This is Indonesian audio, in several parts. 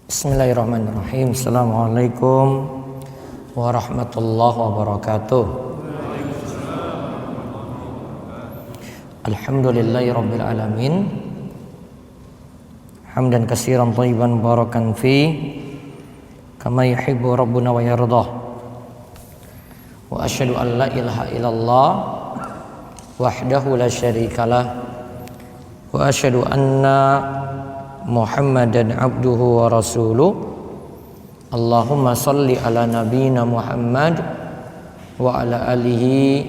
Bismillahirrahmanirrahim. Assalamualaikum warahmatullahi wabarakatuh. Alhamdulillahi rabbil alamin. Hamdan katsiran thayyiban barakan fi kama yuhibbu rabbuna wa yardah. Wa asyhadu an la ilaha illallah wahdahu la syarikalah wa asyhadu anna Muhammadan abduhu wa rasuluh. Allahumma salli ala nabiyyina Muhammad wa ala alihi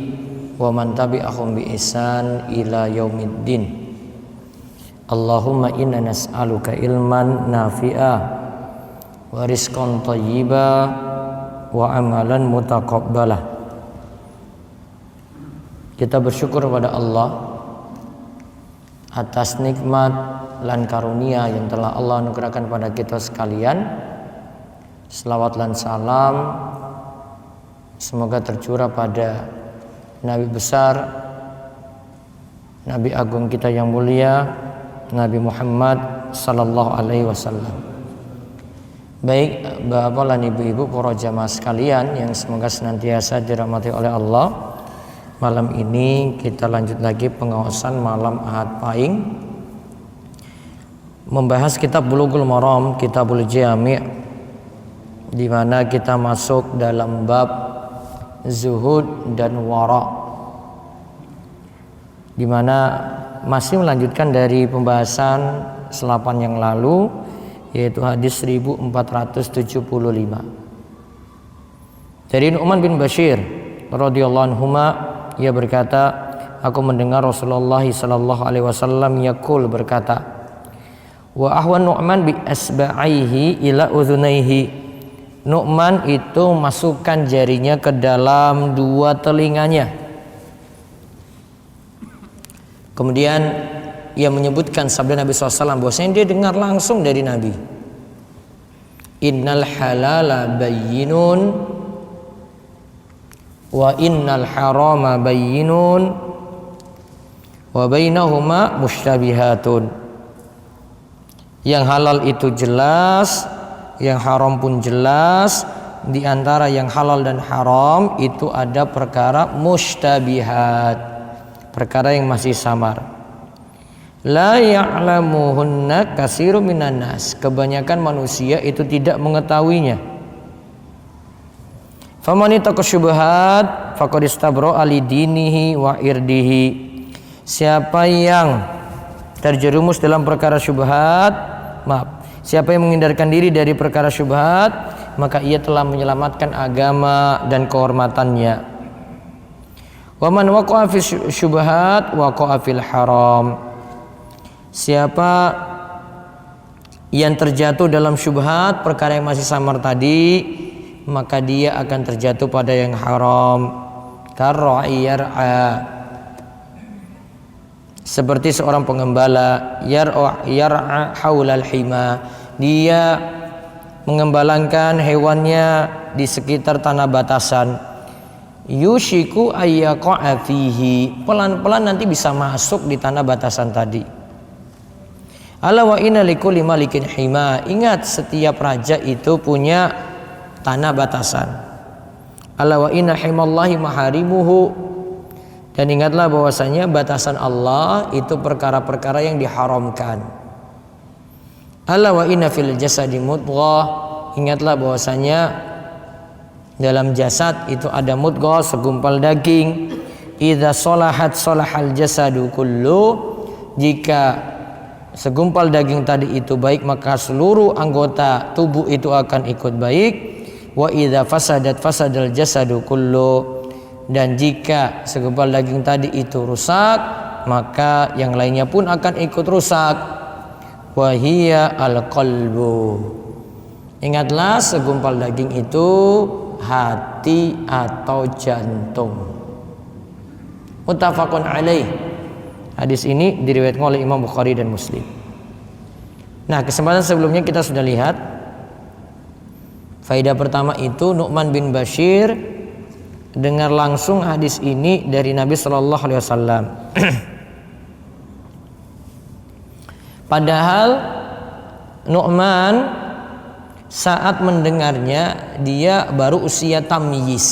wa man tabi'ahum bi ihsan ila yaumiddin. Allahumma inna nas'aluka ilman nafi'a wa rizqan thayyiba wa amalan mutaqabbalah. Kita bersyukur kepada Allah atas nikmat lan karunia yang telah Allah anugerahkan pada kita sekalian. Selawat lan salam semoga tercurah pada Nabi besar, Nabi agung kita yang mulia, Nabi Muhammad sallallahu alaihi wasallam. Baik Bapak dan Ibu-ibu para jamaah sekalian yang semoga senantiasa dirahmati oleh Allah. Malam ini kita lanjut lagi pengawasan malam Ahad Pahing, membahas kitab Bulughul Maram, Kitabul Jami', di mana kita masuk dalam bab zuhud dan wara', di mana masih melanjutkan dari pembahasan selapan yang lalu, yaitu hadis 1475 dari Nu'man bin Bashir radhiyallahu anhuma. Ia berkata, aku mendengar Rasulullah sallallahu alaihi wasallam yaqul, berkata, wa ahwan Nu'man bi asba'ihi ila udhunaihi. Nu'man itu masukkan jarinya ke dalam dua telinganya. Kemudian ia menyebutkan sabda Nabi SAW bahwasanya dia dengar langsung dari Nabi, innal halala bayyinun wa innal harama bayyinun wa bainahuma mushtabihatun. Yang halal itu jelas, yang haram pun jelas. Di antara yang halal dan haram itu ada perkara mushtabihat, perkara yang masih samar. La ya'lamuhunna katsirun minan nas. Kebanyakan manusia itu tidak mengetahuinya. Faman ittaqa syubhat faqad istabra'a li dinihi wa irdihi. Siapa yang terjerumus dalam perkara syubhat, siapa yang menghindarkan diri dari perkara syubhat, maka ia telah menyelamatkan agama dan kehormatannya. Wa man waqa'a fi syubhat waqa'a fil haram. Siapa yang terjatuh dalam syubhat, perkara yang masih samar tadi, maka dia akan terjatuh pada yang haram. Karra'i yar'a, seperti seorang pengembala, yar'a haulal hima, dia mengembalakan hewannya di sekitar tanah batasan. Yushiku ayyaqa'a fihi, pelan-pelan nanti bisa masuk di tanah batasan tadi. Ala wa inna likulli malikin hima, ingat setiap raja itu punya tanah batasan. Ala wa inna himallahi maharimuhu, dan ingatlah bahwasanya batasan Allah itu perkara-perkara yang diharamkan. Ala wa inna fil jasadi mudghah, ingatlah bahwasanya dalam jasad itu ada mudghah, segumpal daging. Idza salahat salahal jasadu kullu, jika segumpal daging tadi itu baik maka seluruh anggota tubuh itu akan ikut baik. Wa idza fasadat fasadal jasadu kullu, dan jika segumpal daging tadi itu rusak maka yang lainnya pun akan ikut rusak. Wa hiya al-qalbu, ingatlah segumpal daging itu hati atau jantung. Muttafaqun alaih. Hadis ini diriwayatkan oleh Imam Bukhari dan Muslim. Nah, kesempatan sebelumnya kita sudah lihat faedah pertama itu Nu'man bin Bashir dengar langsung hadis ini dari Nabi Shallallahu Alaihi Wasallam. Padahal Nu'man saat mendengarnya dia baru usia tamyiz,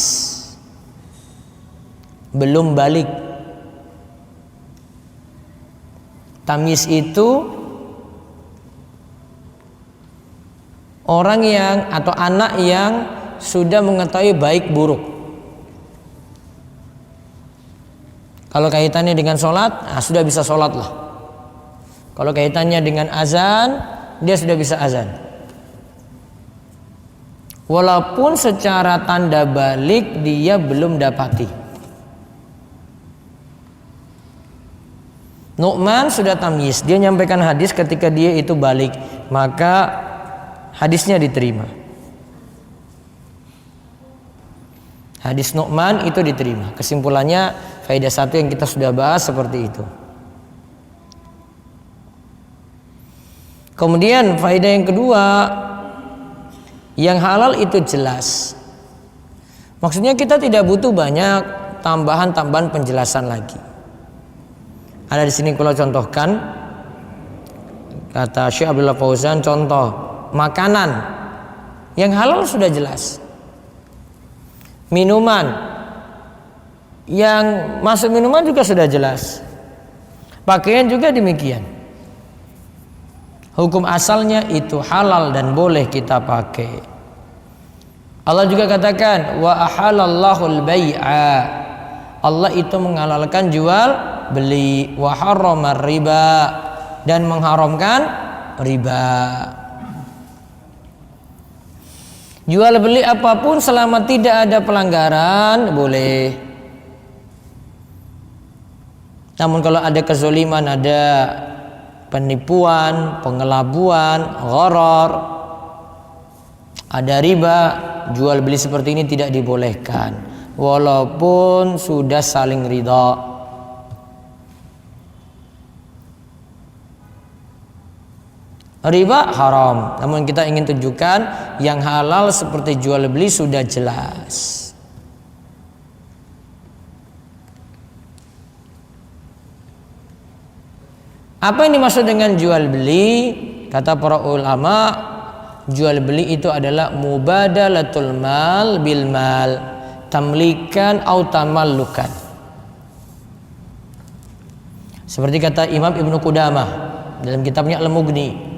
belum balik. Tamyiz itu orang yang atau anak yang sudah mengetahui baik buruk. Kalau kaitannya dengan sholat, sudah bisa sholat lah. Kalau kaitannya dengan azan, dia sudah bisa azan. Walaupun secara tanda balik dia belum dapati. Nu'man sudah tamyiz, dia nyampaikan hadis ketika dia itu balik, maka hadisnya diterima. Hadis Nu'man itu diterima. Kesimpulannya faedah satu yang kita sudah bahas seperti itu. Kemudian faedah yang kedua, yang halal itu jelas. Maksudnya kita tidak butuh banyak tambahan-tambahan penjelasan lagi. Ada di sini kalau contohkan, kata Syekh Abdullah Fauzan, contoh makanan yang halal sudah jelas. Minuman yang masuk minuman juga sudah jelas. Pakaian juga demikian. Hukum asalnya itu halal dan boleh kita pakai. Allah juga katakan wa ahalallahul bai'a. Allah itu menghalalkan jual beli, wa harramar riba, dan mengharamkan riba. Jual beli apapun selama tidak ada pelanggaran boleh. Namun kalau ada kezaliman, ada penipuan, pengelabuan, gharar, ada riba, jual beli seperti ini tidak dibolehkan walaupun sudah saling ridha. Riba haram, namun kita ingin tunjukkan yang halal seperti jual beli sudah jelas. Apa yang dimaksud dengan jual beli? Kata para ulama, jual beli itu adalah mubadalatul mal bil mal, tamlikan atau tamallukan. Seperti kata Imam Ibnu Qudamah dalam kitabnya Al-Mughni.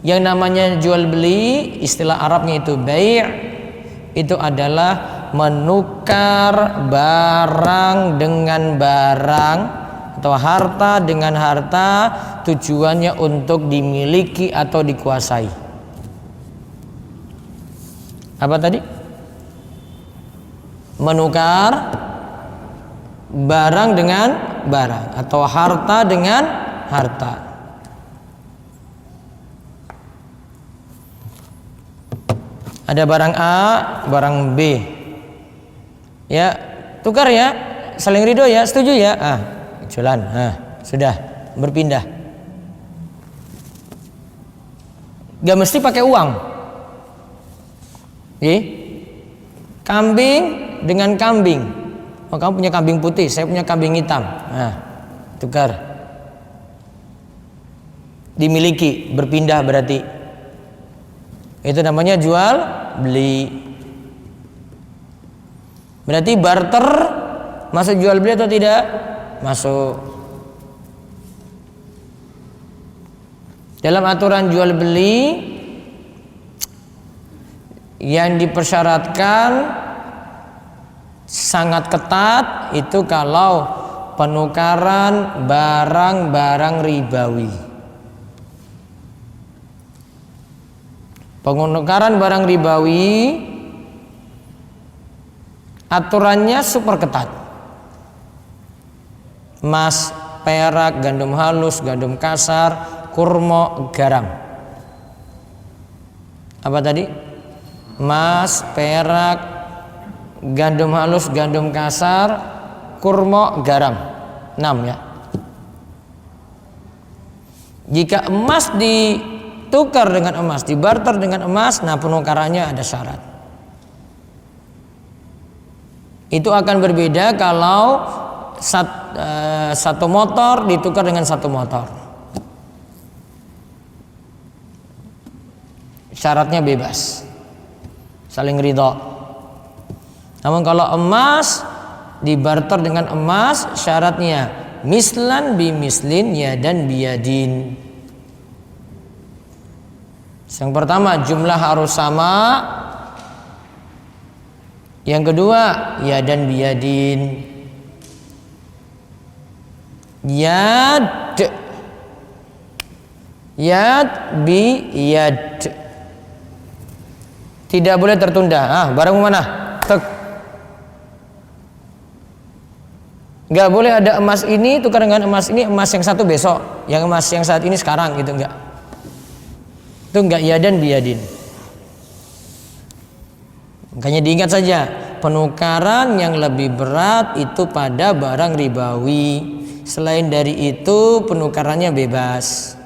Yang namanya jual beli, istilah Arabnya itu bai', itu adalah menukar barang dengan barang atau harta dengan harta, tujuannya untuk dimiliki atau dikuasai. Apa tadi? Menukar barang dengan barang atau harta dengan harta. Ada barang A, barang B. Ya, tukar ya, saling ridho ya, setuju ya? Jalan, sudah berpindah. Gak mesti pakai uang. Kambing dengan kambing. Oh, kamu punya kambing putih, saya punya kambing hitam. Tukar. Dimiliki, berpindah berarti. Itu namanya jual beli. Berarti barter masuk jual beli atau tidak? Masuk. Dalam aturan jual beli yang dipersyaratkan sangat ketat itu kalau penukaran barang-barang ribawi. Penukaran barang ribawi aturannya super ketat. Emas, perak, gandum halus, gandum kasar, kurma, garam. Apa tadi? Emas, perak, gandum halus, gandum kasar, kurma, garam. 6 ya. Jika emas ditukar dengan emas, dibarter dengan emas, nah penukarannya ada syarat. Itu akan berbeda kalau satu motor ditukar dengan satu motor. syaratnya bebas, saling ridho. Namun kalau emas dibarter dengan emas, syaratnya mislan bi mislin, yadan biyadin. Yang pertama jumlah harus sama. Yang kedua yadan biyadin. Yad bi yad. Tidak boleh tertunda. Barangmu mana? Tek. Gak boleh ada emas ini tukar dengan emas ini, emas yang satu besok, yang emas yang saat ini sekarang gitu, enggak. Itu enggak yadan biyadin. Makanya diingat saja, penukaran yang lebih berat itu pada barang ribawi. Selain dari itu penukarannya bebas.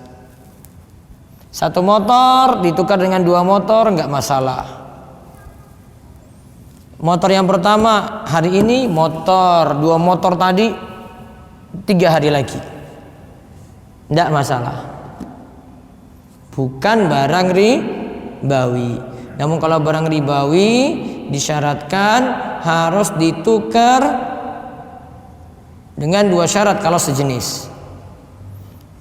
Satu motor ditukar dengan dua motor enggak masalah. Motor yang pertama hari ini, motor dua motor tadi 3 hari lagi, enggak masalah. Bukan barang ribawi. Namun kalau barang ribawi disyaratkan harus ditukar dengan 2 syarat kalau sejenis.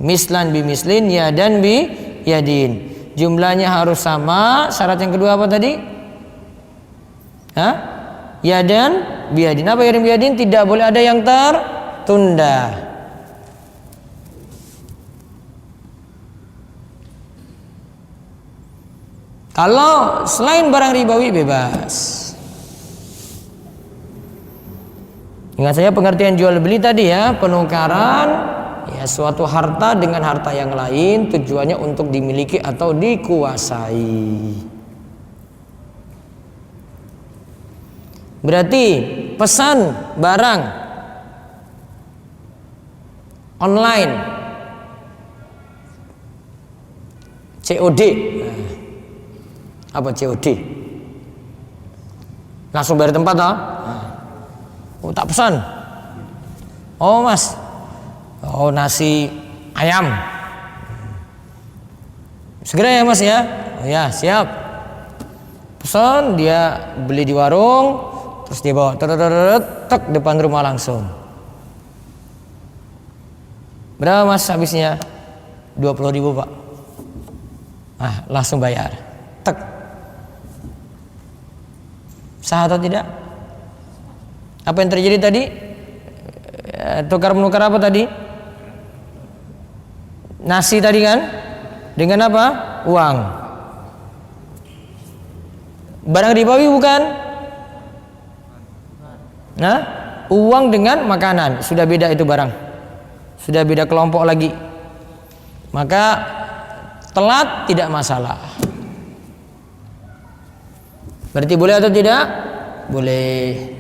Mislan bi mislin, yadan bi yadin. Jumlahnya harus sama. Syarat yang kedua apa tadi? Yadan biyadin. Apa yadan biyadin? Tidak boleh ada yang tertunda. Kalau selain barang ribawi bebas. Ingat saya pengertian jual beli tadi ya, penukaran ya suatu harta dengan harta yang lain, tujuannya untuk dimiliki atau dikuasai. Berarti pesan barang online COD. Apa COD? Langsung bayar tempat toh? Oh, tak pesan. Oh mas, oh nasi ayam. Segera ya mas ya. Oh ya siap. Pesan, dia beli di warung, terus dia bawa tek depan rumah langsung. Berapa mas habisnya? 20.000 pak. Langsung bayar. Tek. Sah atau tidak? Apa yang terjadi tadi? Tukar menukar apa tadi? Nasi tadi kan? Dengan apa? Uang. Barang ribawi bukan? Uang dengan makanan. Sudah beda itu barang. Sudah beda kelompok lagi. Maka telat tidak masalah. Berarti boleh atau tidak? Boleh.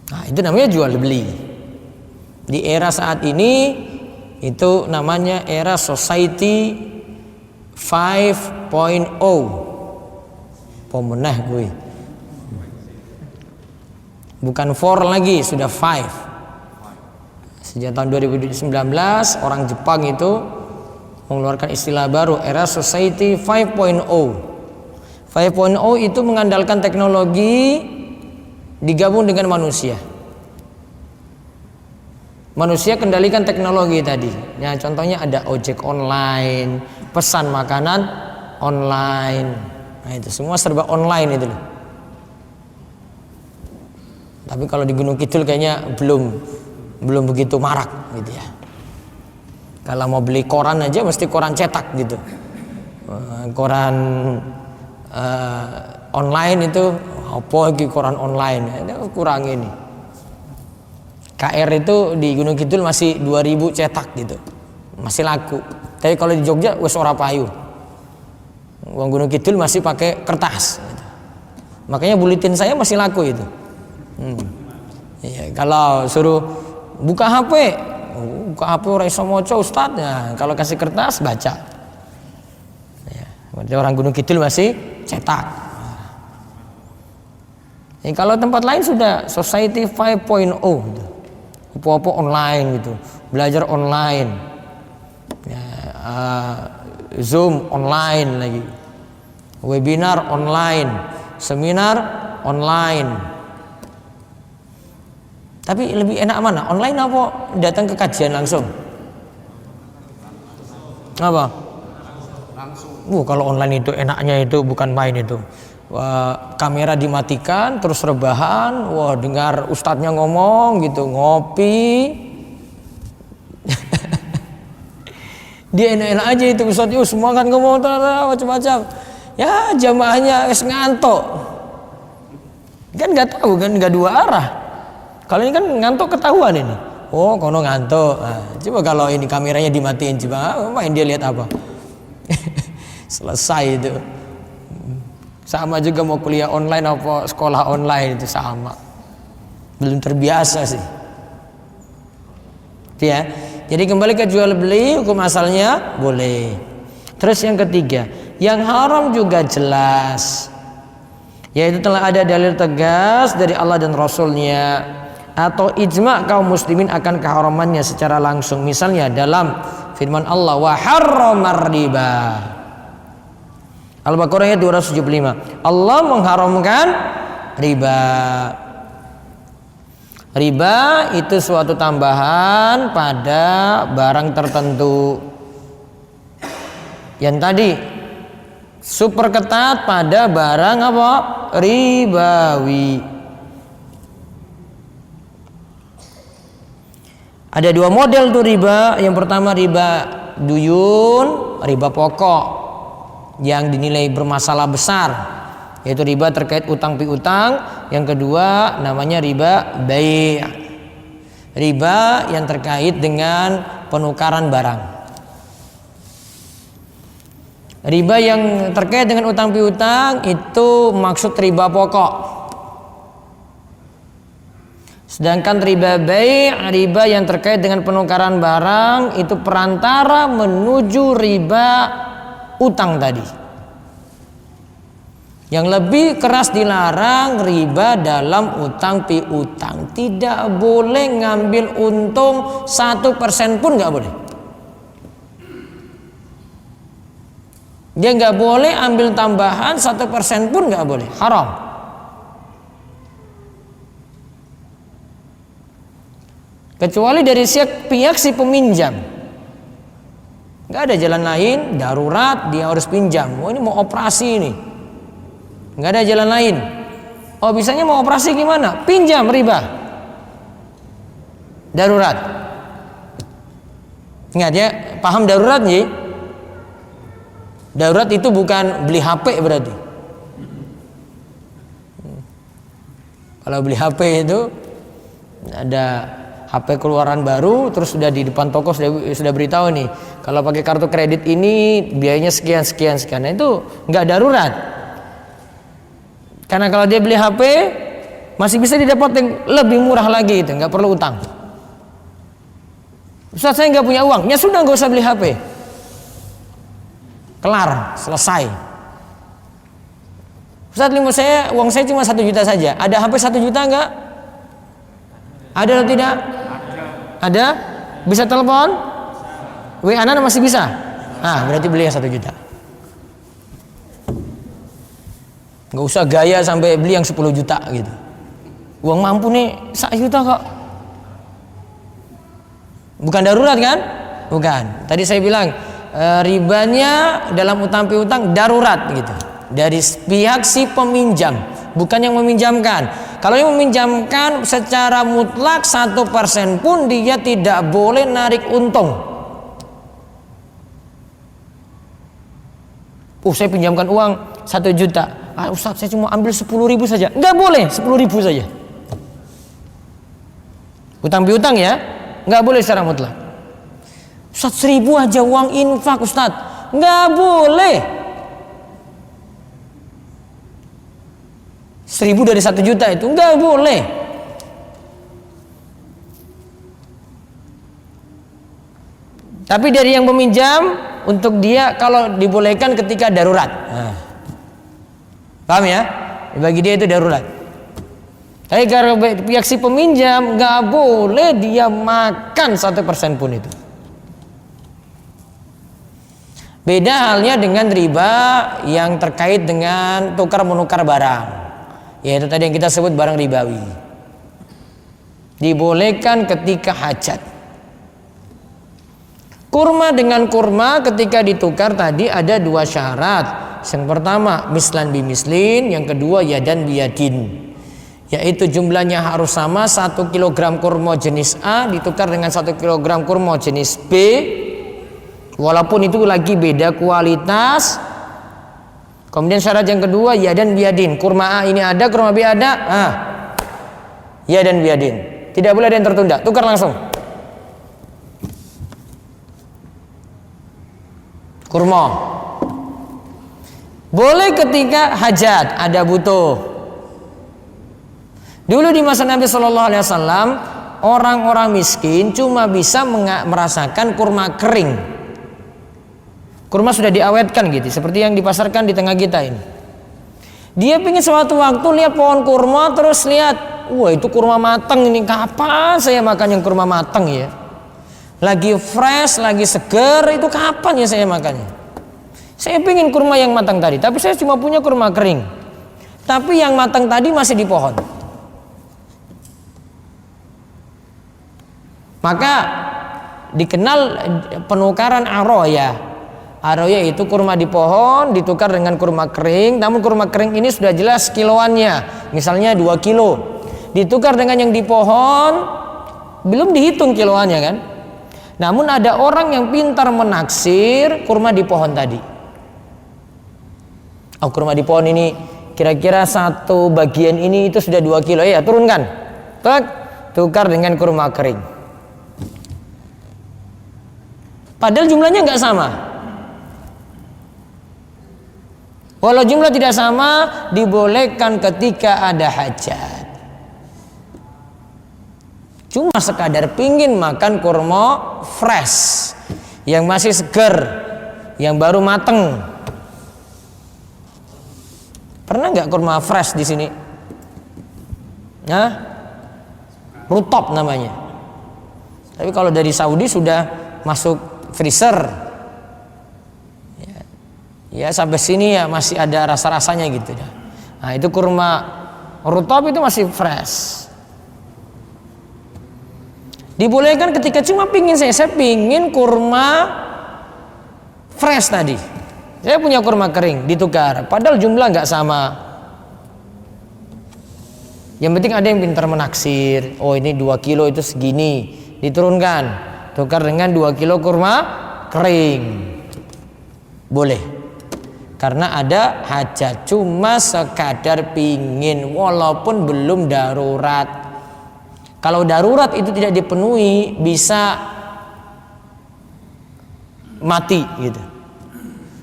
Nah, itu namanya jual beli. Di era saat ini itu namanya era society 5.0. Pemenah gue. Bukan 4 lagi, sudah 5. Sejak tahun 2019 orang Jepang itu mengeluarkan istilah baru, era society 5.0. 5.0 itu mengandalkan teknologi digabung dengan manusia. Manusia kendalikan teknologi tadi. Ya, contohnya ada ojek online, pesan makanan online. Nah, itu semua serba online itu loh. Tapi kalau di Gunung Kidul kayaknya belum begitu marak gitu ya. Kalau mau beli koran aja mesti koran cetak gitu. Koran online itu apa lagi koran online? Itu kurang ini. KR itu di Gunung Kidul masih 2000 cetak gitu. Masih laku. Tapi kalau di Jogja wis ora payu. Wong Gunung Kidul masih pakai kertas gitu. Makanya buletin saya masih laku itu. Ya, kalau suruh buka HP ora iso maca ustaz ya. Kalau kasih kertas baca. Ya, berarti orang Gunung Kidul masih cetak. Ya, kalau tempat lain sudah society 5.0 gitu. Apa-apa online gitu. Belajar online. Ya, Zoom online lagi, webinar online, seminar online. Tapi lebih enak mana? Online apa datang ke kajian langsung? Apa? Langsung. Kalau online itu enaknya itu bukan main itu. Wah, kamera dimatikan, terus rebahan, wah dengar ustadznya ngomong gitu, ngopi. Dia enak-enak aja itu ustadz, semua kan ngomong macam-macam. Ya jamaahnya ngantuk. Kan nggak tahu kan, nggak dua arah. Kalau ini kan ngantuk ketahuan ini. Oh, kono ngantuk. Nah, coba kalau ini kameranya dimatiin, coba main dia lihat apa? Selesai itu. Sama juga mau kuliah online apa sekolah online itu sama. Belum terbiasa sih. Itu ya. Jadi kembali ke jual beli, hukum asalnya boleh. Terus yang ketiga, yang haram juga jelas, yaitu telah ada dalil tegas dari Allah dan Rasulnya atau ijma' kaum muslimin akan keharamannya secara langsung. Misalnya dalam firman Allah, wa harramar riba. Al-Baqarah ayat 275. Allah mengharamkan riba. Riba itu suatu tambahan pada barang tertentu. Yang tadi super ketat pada barang apa? Ribawi. Ada dua model tuh riba. Yang pertama riba duyun, riba pokok yang dinilai bermasalah besar, yaitu riba terkait utang piutang. Yang kedua namanya riba bai', riba yang terkait dengan penukaran barang. Riba yang terkait dengan utang piutang itu maksud riba pokok. Sedangkan riba bai', riba yang terkait dengan penukaran barang itu perantara menuju riba utang tadi. Yang lebih keras dilarang riba dalam utang piutang. Tidak boleh ngambil untung 1% pun nggak boleh. Dia nggak boleh ambil tambahan 1% pun nggak boleh, haram. Kecuali dari pihak si peminjam. Nggak ada jalan lain, darurat dia harus pinjam. Oh ini mau operasi ini, nggak ada jalan lain. Oh bisanya mau operasi gimana? Pinjam riba. Darurat. Ingat ya, paham darurat nih? Darurat itu bukan beli HP berarti. Kalau beli HP itu ada HP keluaran baru, terus sudah di depan toko sudah beritahu nih, kalau pakai kartu kredit ini biayanya sekian. Nah itu nggak darurat. Karena kalau dia beli HP masih bisa didapat yang lebih murah lagi, itu nggak perlu utang. Ustaz saya nggak punya uang, ya sudah nggak usah beli HP. Kelar, selesai. Ustaz uang saya cuma 1 juta saja. Ada HP 1 juta nggak? Ada atau tidak? Ada? Bisa telepon? WA-an masih bisa? Berarti beli yang 1 juta. Nggak usah gaya sampai beli yang 10 juta gitu. Uang mampu nih 1 juta kok. Bukan darurat kan? Bukan. Tadi saya bilang ribanya dalam utang piutang darurat gitu. Dari pihak si peminjam, bukan yang meminjamkan. Kalau yang meminjamkan secara mutlak 1% pun dia tidak boleh narik untung. Saya pinjamkan uang 1 juta. Ustaz saya cuma ambil 10.000 saja. Nggak boleh 10.000 saja. Utang piutang ya, nggak boleh secara mutlak. Ustaz 1.000 aja uang infak Ustaz. Nggak boleh. 1.000 dari 1 juta itu nggak boleh. Tapi dari yang meminjam untuk dia kalau dibolehkan ketika darurat. Paham ya? Bagi dia itu darurat. Tapi kalau pihak si peminjam nggak boleh dia makan 1% pun itu. Beda halnya dengan riba yang terkait dengan tukar menukar barang, yaitu tadi yang kita sebut barang ribawi. Dibolehkan ketika hajat. Kurma dengan kurma ketika ditukar tadi ada dua syarat. Yang pertama mislan bimislin, yang kedua yadan biyadin, yaitu jumlahnya harus sama. 1 kg kurma jenis A ditukar dengan 1 kg kurma jenis B, walaupun itu lagi beda kualitas. Kemudian syarat yang kedua yadan biyadin, kurma A ini ada, kurma B ada, yadan biyadin, tidak boleh ada yang tertunda, tukar langsung. Kurma boleh ketika hajat, ada butuh. Dulu di masa Nabi Shallallahu Alaihi Wasallam, orang-orang miskin cuma bisa merasakan kurma kering. Kurma sudah diawetkan gitu, seperti yang dipasarkan di tengah kita ini. Dia pingin suatu waktu lihat pohon kurma, terus lihat, wah itu kurma matang ini, kapan saya makan yang kurma matang ya? Lagi fresh, lagi seger, itu kapan ya saya makannya? Saya pingin kurma yang matang tadi, tapi saya cuma punya kurma kering. Tapi yang matang tadi masih di pohon. Maka dikenal penukaran aroya. Aroya itu kurma di pohon ditukar dengan kurma kering, namun kurma kering ini sudah jelas kiloannya, misalnya 2 kilo. Ditukar dengan yang di pohon, belum dihitung kiloannya kan. Namun ada orang yang pintar menaksir kurma di pohon tadi. Oh, kurma di pohon ini kira-kira satu bagian ini itu sudah 2 kilo, ya turunkan, tukar dengan kurma kering. Padahal jumlahnya nggak sama. Walau jumlah tidak sama, dibolehkan ketika ada hajat. Cuma sekadar pingin makan kurma fresh, yang masih seger, yang baru mateng. Pernah nggak kurma fresh di sini? Rutop namanya. Tapi kalau dari Saudi sudah masuk freezer. Ya sampai sini ya masih ada rasa-rasanya gitu. Nah itu kurma rutop itu masih fresh. Dibolehkan ketika cuma pingin saya pingin kurma fresh tadi. Saya punya kurma kering ditukar, padahal jumlah nggak sama. Yang penting ada yang pintar menaksir. Oh ini 2 kilo itu segini, diturunkan, tukar dengan 2 kilo kurma kering. Boleh, karena ada hajat, cuma sekadar pingin, walaupun belum darurat. Kalau darurat itu tidak dipenuhi, bisa mati gitu.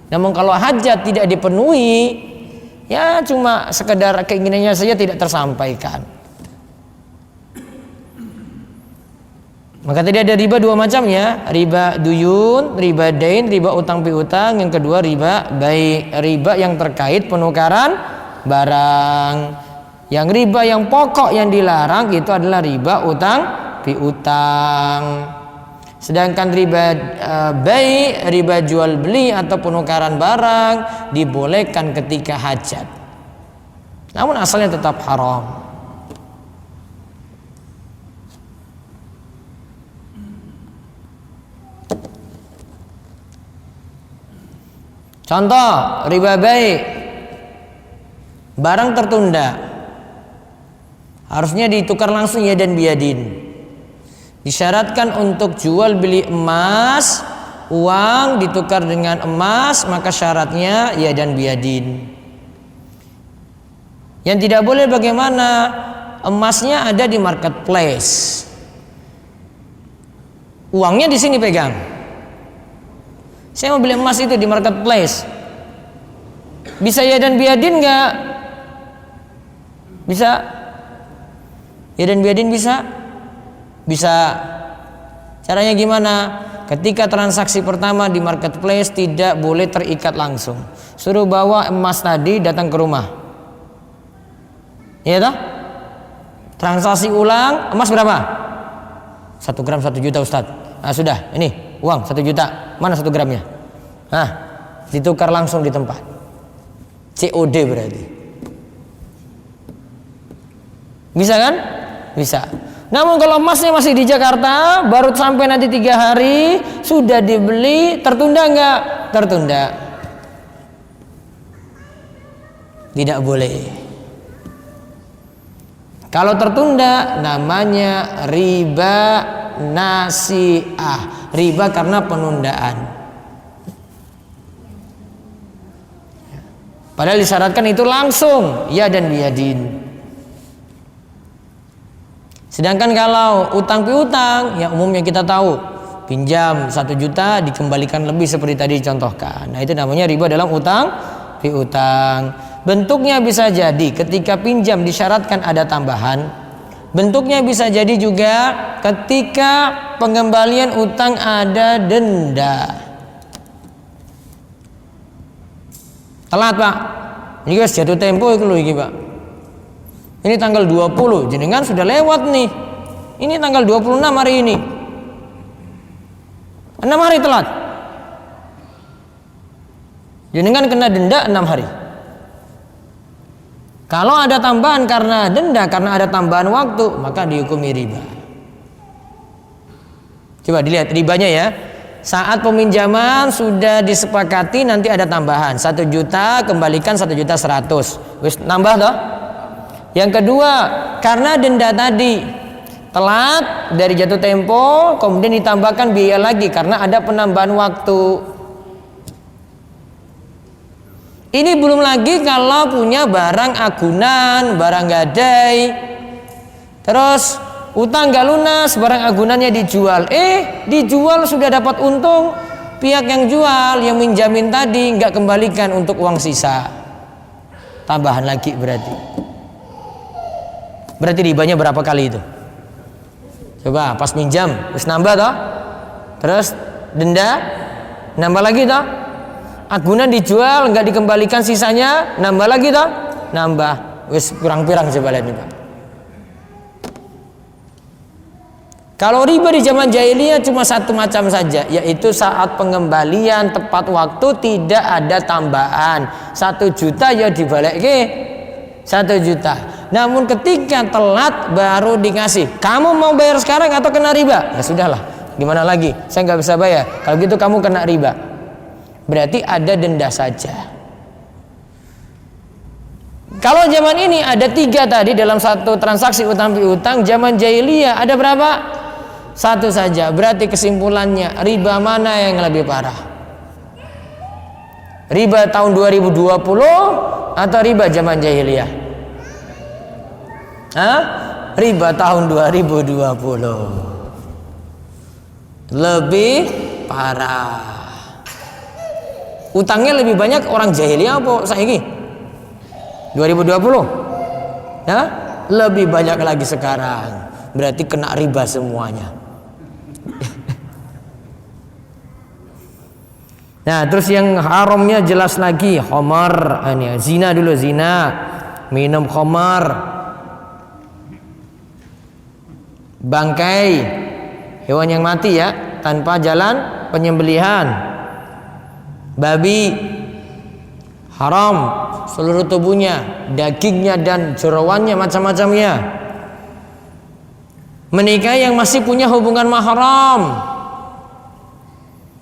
Namun kalau hajat tidak dipenuhi, ya cuma sekedar keinginannya saja tidak tersampaikan. Maka tadi ada riba 2 macam ya, riba duyun, riba dain, riba utang piutang. Yang kedua riba bai, riba yang terkait penukaran barang. Yang riba yang pokok yang dilarang itu adalah riba utang piutang. Sedangkan riba bai, riba jual beli atau penukaran barang dibolehkan ketika hajat. Namun asalnya tetap haram. Contoh riba bai, barang tertunda, harusnya ditukar langsung ya dan biyadin. Disyaratkan untuk jual beli emas, uang ditukar dengan emas, maka syaratnya ya dan biyadin. Yang tidak boleh bagaimana? Emasnya ada di marketplace, uangnya di sini pegang. Saya mau beli emas itu di marketplace, bisa ya dan biyadin nggak? Bisa. Ya dan biyadin bisa. Bisa. Caranya gimana? Ketika transaksi pertama di marketplace tidak boleh terikat langsung. Suruh bawa emas tadi datang ke rumah. Ya toh? Transaksi ulang, emas berapa? 1 gram 1 juta Ustadz. Nah sudah, ini uang 1 juta. Mana 1 gramnya? Nah, ditukar langsung di tempat. COD berarti. Bisa kan? Bisa. Namun kalau emasnya masih di Jakarta, baru sampai nanti 3 hari, sudah dibeli, tertunda enggak? Tertunda. Tidak boleh. Kalau tertunda namanya riba nasi'ah. Riba karena penundaan. Padahal disyaratkan itu langsung, ya dan biyadin. Sedangkan kalau utang piutang, yang umumnya kita tahu, pinjam 1 juta dikembalikan lebih seperti tadi dicontohkan. Nah, itu namanya riba dalam utang piutang. Bentuknya bisa jadi ketika pinjam disyaratkan ada tambahan. Bentuknya bisa jadi juga ketika pengembalian utang ada denda. Telat, Pak. Ini guys jatuh tempo itu loh iki, Pak. Ini tanggal 20, jenengan sudah lewat nih. Ini tanggal 26 hari ini. 6 hari telat. Jenengan kena denda 6 hari. Kalau ada tambahan karena denda, karena ada tambahan waktu, maka dihukumi riba. Coba dilihat ribanya ya. Saat peminjaman sudah disepakati nanti ada tambahan 1 juta, kembalikan 1.100.000. Wis nambah toh? Yang kedua, karena denda tadi telat dari jatuh tempo, kemudian ditambahkan biaya lagi karena ada penambahan waktu. Ini belum lagi kalau punya barang agunan, barang gadai, terus utang gak lunas, barang agunannya dijual. Dijual sudah dapat untung, pihak yang jual, yang minjamin tadi nggak kembalikan untuk uang sisa, tambahan lagi berarti. Berarti ribanya berapa kali itu? Coba pas minjam, terus nambah toh? Terus denda, nambah lagi toh? Agunan dijual, nggak dikembalikan sisanya, nambah lagi toh? Nambah, wis pirang-pirang coba lihat nih Pak. Kalau riba di zaman jahiliyah cuma satu macam saja, yaitu saat pengembalian tepat waktu tidak ada tambahan. 1 juta ya dibalik ke 1 juta. Namun ketika telat baru dikasih. Kamu mau bayar sekarang atau kena riba? Ya sudahlah, gimana lagi? Saya nggak bisa bayar. Kalau gitu kamu kena riba. Berarti ada denda saja. Kalau zaman ini ada 3 tadi dalam satu transaksi utang piutang, zaman jahiliyah ada berapa? 1 saja. Berarti kesimpulannya riba mana yang lebih parah? Riba tahun 2020 atau riba zaman jahiliyah? Riba tahun 2020 lebih parah. Utangnya lebih banyak orang jahiliyah apa saiki? 2020? Ya, lebih banyak lagi sekarang. Berarti kena riba semuanya. Nah, terus yang haramnya jelas lagi, khamar, zina dulu, zina, minum khamar, bangkai hewan yang mati ya, tanpa jalan penyembelihan, babi haram seluruh tubuhnya, dagingnya dan jeroannya, macam-macamnya. Menikah yang masih punya hubungan mahram.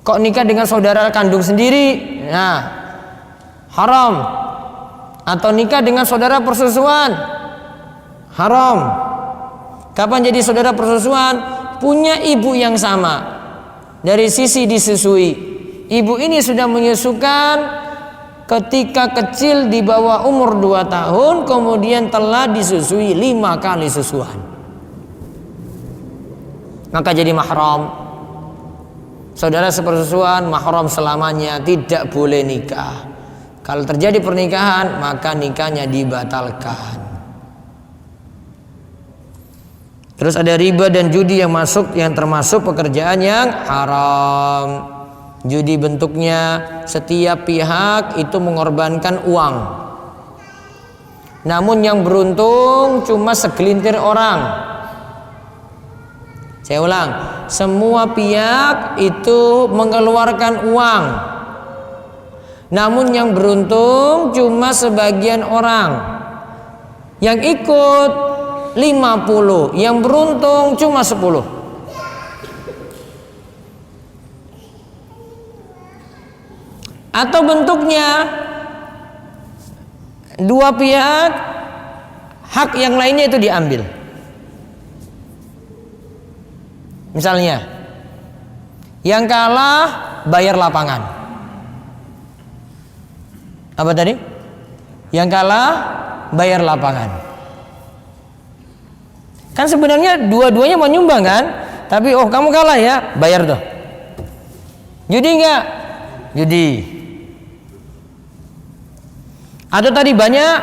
Kok nikah dengan saudara kandung sendiri? Nah, haram. Atau nikah dengan saudara persusuan? Haram. Kapan jadi saudara persusuan? Punya ibu yang sama, dari sisi disusui. Ibu ini sudah menyusukan ketika kecil di bawah umur 2 tahun, kemudian telah disusui 5 kali susuan, maka jadi mahram. Saudara sepersusuan mahram selamanya, tidak boleh nikah. Kalau terjadi pernikahan maka nikahnya dibatalkan. Terus ada riba dan judi yang termasuk pekerjaan yang haram. Judi bentuknya setiap pihak itu mengorbankan uang. Namun yang beruntung cuma segelintir orang. Saya ulang, semua pihak itu mengeluarkan uang. Namun yang beruntung cuma sebagian orang. Yang ikut 50, yang beruntung cuma 10. Atau bentuknya dua pihak, hak yang lainnya itu diambil. Misalnya, yang kalah bayar lapangan. Apa tadi? Yang kalah bayar lapangan. Kan sebenarnya dua-duanya mau nyumbang kan? Tapi kamu kalah ya, bayar tuh. Judi enggak? Judi. Atau tadi banyak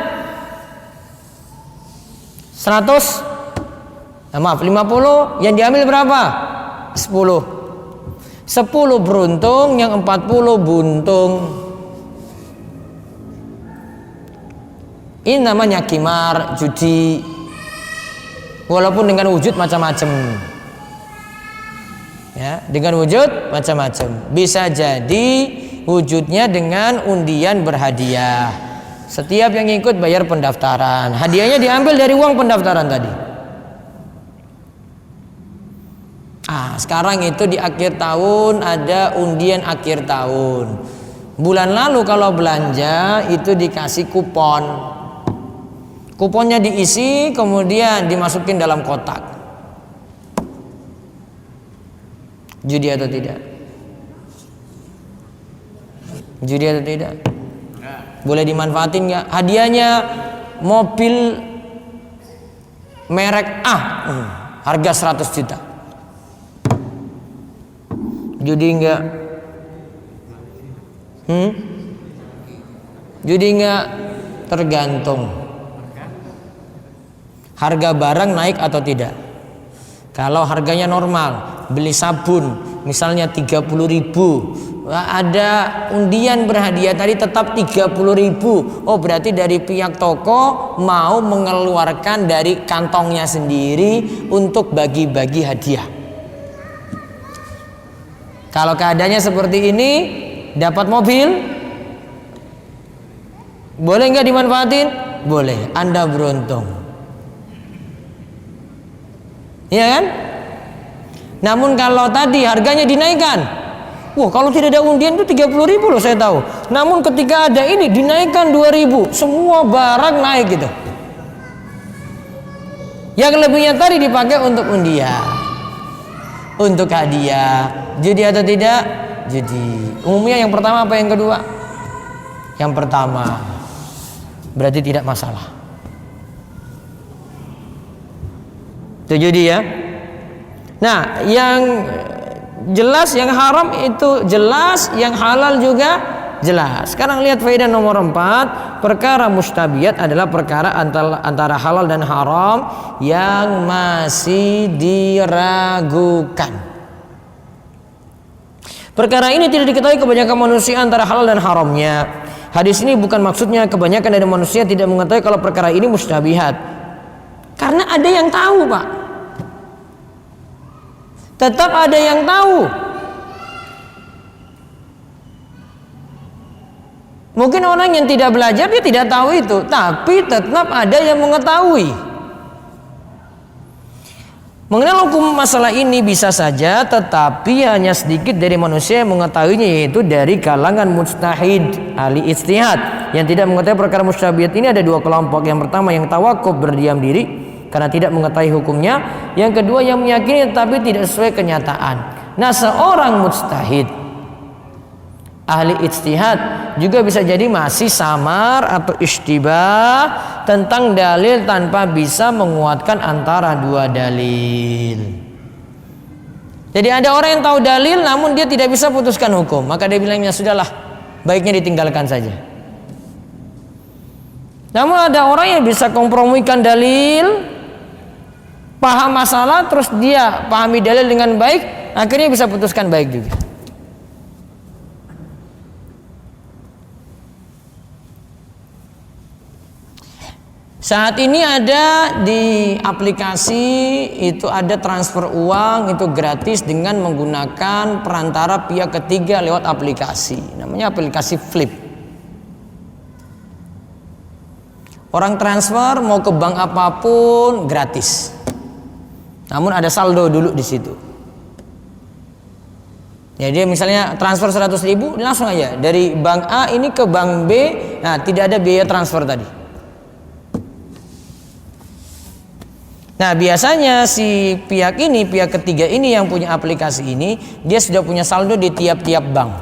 100, 50, yang diambil berapa? 10. 10 beruntung, yang 40 buntung. Ini namanya qimar, judi. Walaupun dengan wujud macam-macam. Ya, dengan wujud macam-macam. Bisa jadi wujudnya dengan undian berhadiah. Setiap yang ikut bayar pendaftaran. Hadiahnya diambil dari uang pendaftaran tadi. Sekarang itu di akhir tahun ada undian akhir tahun. Bulan lalu kalau belanja itu dikasih kupon. Kuponnya diisi kemudian dimasukin dalam kotak. Judi atau tidak? Judi atau tidak? Boleh dimanfaatin nggak? Hadiahnya mobil merek A, harga 100 juta. Judi nggak? Judi nggak? Tergantung. Harga barang naik atau tidak. Kalau harganya normal, beli sabun misalnya 30.000, ada undian berhadiah tadi tetap 30.000. Berarti dari pihak toko mau mengeluarkan dari kantongnya sendiri untuk bagi-bagi hadiah. Kalau keadaannya seperti ini, dapat mobil, boleh nggak dimanfaatin? Boleh, Anda beruntung. Ya kan? Namun kalau tadi harganya dinaikkan, kalau tidak ada undian itu 30.000 loh saya tahu. Namun ketika ada ini dinaikkan 2.000, semua barang naik gitu. Yang lebihnya tadi dipakai untuk undian, untuk hadiah. Judi atau tidak? Judi. Umumnya yang pertama apa yang kedua? Yang pertama. Berarti tidak masalah. Itu judi ya. Nah, yang jelas, yang haram itu jelas, yang halal juga jelas. Sekarang lihat faedah nomor 4. Perkara mustabihat adalah perkara antara halal dan haram yang masih diragukan. Perkara ini tidak diketahui kebanyakan manusia antara halal dan haramnya. Hadis ini bukan maksudnya kebanyakan dari manusia tidak mengetahui kalau perkara ini mustabihat. Karena ada yang tahu, Pak. Tetap ada yang tahu. Mungkin orang yang tidak belajar dia tidak tahu itu, tapi tetap ada yang mengetahui. Mengenal hukum masalah ini bisa saja, tetapi hanya sedikit dari manusia yang mengetahuinya, yaitu dari kalangan mujtahid, ahli ijtihad. Yang tidak mengetahui perkara mustabihat ini ada dua kelompok. Yang pertama yang tawakuf, berdiam diri karena tidak mengetahui hukumnya. Yang kedua yang meyakini tetapi tidak sesuai kenyataan. Nah, seorang mujtahid, ahli ijtihad juga bisa jadi masih samar atau ishtibah tentang dalil tanpa bisa menguatkan antara dua dalil. Jadi ada orang yang tahu dalil namun dia tidak bisa putuskan hukum, maka dia bilangnya sudahlah, baiknya ditinggalkan saja. Namun ada orang yang bisa kompromikan dalil, paham masalah, terus dia pahami dalil dengan baik, akhirnya bisa putuskan baik juga. Saat ini ada di aplikasi itu ada transfer uang itu gratis dengan menggunakan perantara pihak ketiga lewat aplikasi. Namanya aplikasi Flip. Orang transfer mau ke bank apapun gratis. Namun ada saldo dulu di situ. Ya, dia misalnya transfer 100.000 langsung aja dari bank A ini ke bank B. Nah, tidak ada biaya transfer tadi. Nah, biasanya si pihak ketiga ini yang punya aplikasi ini, dia sudah punya saldo di tiap-tiap bank.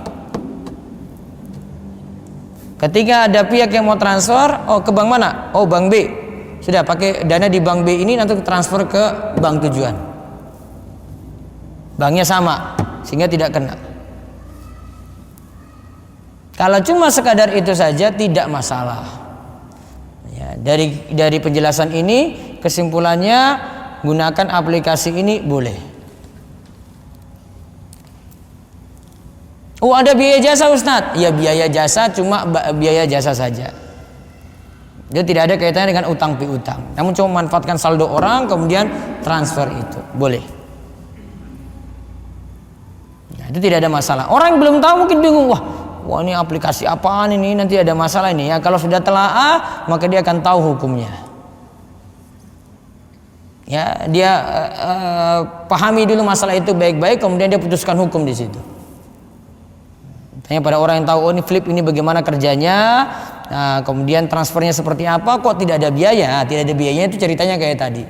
Ketika ada pihak yang mau transfer, oh ke bank mana? Oh bank B. Sudah pakai dana di bank B ini nanti transfer ke bank tujuan. Banknya sama, sehingga tidak kena. Kalau cuma sekadar itu saja tidak masalah. Ya, dari penjelasan ini kesimpulannya gunakan aplikasi ini boleh. Oh ada biaya jasa Ustadz? Ya biaya jasa cuma biaya jasa saja. Dia tidak ada kaitannya dengan utang piutang. Namun cuma manfaatkan saldo orang kemudian transfer itu boleh. Nah, itu tidak ada masalah. Orang yang belum tahu mungkin bingung, wah ini aplikasi apaan ini, nanti ada masalah ini ya. Kalau sudah telaah maka dia akan tahu hukumnya. Ya dia pahami dulu masalah itu baik-baik kemudian dia putuskan hukum di situ. Tanya pada orang yang tahu, oh ini flip ini bagaimana kerjanya, nah, kemudian transfernya seperti apa, kok tidak ada biaya? Tidak ada biayanya itu ceritanya kayak tadi.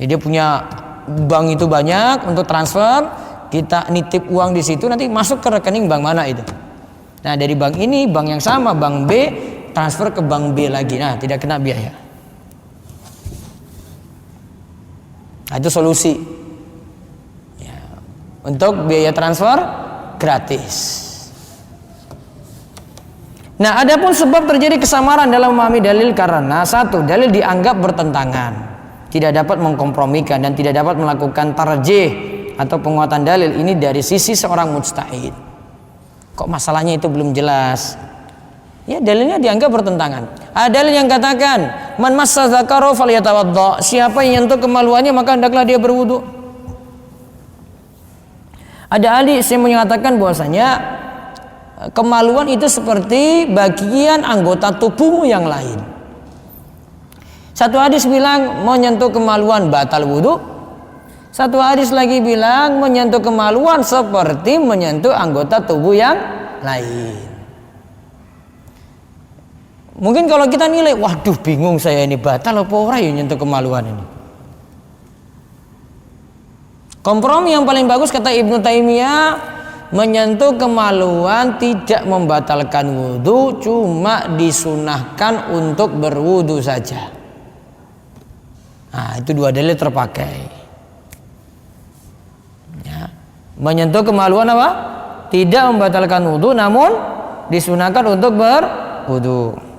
Jadi dia punya bank itu banyak untuk transfer, kita nitip uang di situ, nanti masuk ke rekening bank mana itu. Nah dari bank ini, bank yang sama, bank B, transfer ke bank B lagi, nah tidak kena biaya. Nah, itu solusi ya, untuk biaya transfer gratis. Nah, adapun sebab terjadi kesamaran dalam memahami dalil karena satu, dalil dianggap bertentangan, tidak dapat mengkompromikan dan tidak dapat melakukan tarjih atau penguatan dalil ini dari sisi seorang mujtahid. Kok masalahnya itu belum jelas? Ya, dalilnya dianggap bertentangan. Ada dalil yang katakan, "Man massa dzakara falyatawadda." Siapa yang nyentuh kemaluannya maka hendaklah dia berwudu. Ada hadis yang menyatakan bahwasanya kemaluan itu seperti bagian anggota tubuhmu yang lain. Satu hadis bilang menyentuh kemaluan batal wudu. Satu hadis lagi bilang menyentuh kemaluan seperti menyentuh anggota tubuh yang lain. Mungkin kalau kita nilai, waduh bingung saya ini batal apa ora ya nyentuh kemaluan ini. Kompromi yang paling bagus kata Ibnu Taimiyah, menyentuh kemaluan tidak membatalkan wudhu, cuma disunahkan untuk berwudhu saja. Nah itu dua dalil terpakai ya. Menyentuh kemaluan apa? Tidak membatalkan wudhu, namun disunahkan untuk berwudhu.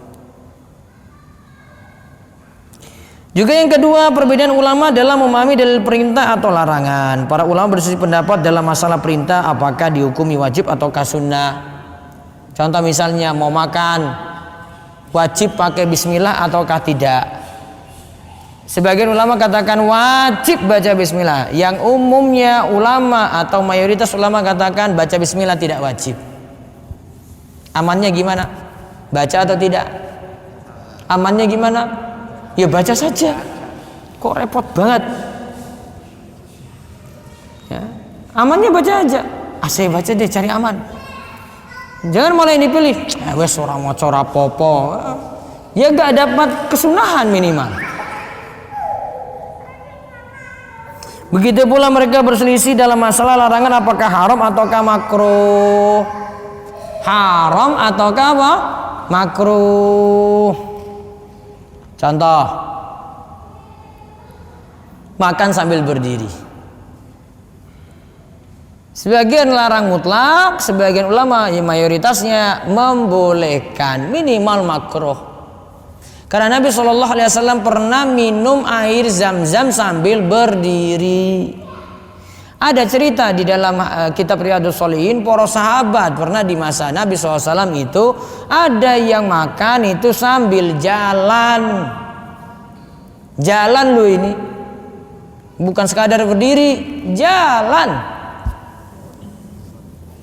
Juga yang kedua, perbedaan ulama dalam memahami dalil perintah atau larangan. Para ulama berselisih pendapat dalam masalah perintah apakah dihukumi wajib ataukah sunnah. Contoh misalnya mau makan wajib pakai bismillah ataukah tidak. Sebagian ulama katakan wajib baca bismillah. Yang umumnya ulama atau mayoritas ulama katakan baca bismillah tidak wajib. Amannya gimana? Baca atau tidak? Amannya gimana? Ya baca saja. Kok repot banget ya. Amannya baca aja. Saya baca deh, cari aman. Jangan mulai dipilih wes orang mau cora popo. Ya gak dapat kesunahan minimal. Begitu pula mereka berselisih dalam masalah larangan apakah haram ataukah makruh. Haram ataukah apa? Makruh. Contoh, makan sambil berdiri. Sebagian larang mutlak, sebagian ulama yang mayoritasnya membolehkan, minimal makruh. Karena Nabi SAW pernah minum air zam-zam sambil berdiri. Ada cerita di dalam kitab Riyadhus Shalihin, para sahabat pernah di masa Nabi SAW itu ada yang makan itu sambil jalan. Jalan lu ini, bukan sekadar berdiri, jalan.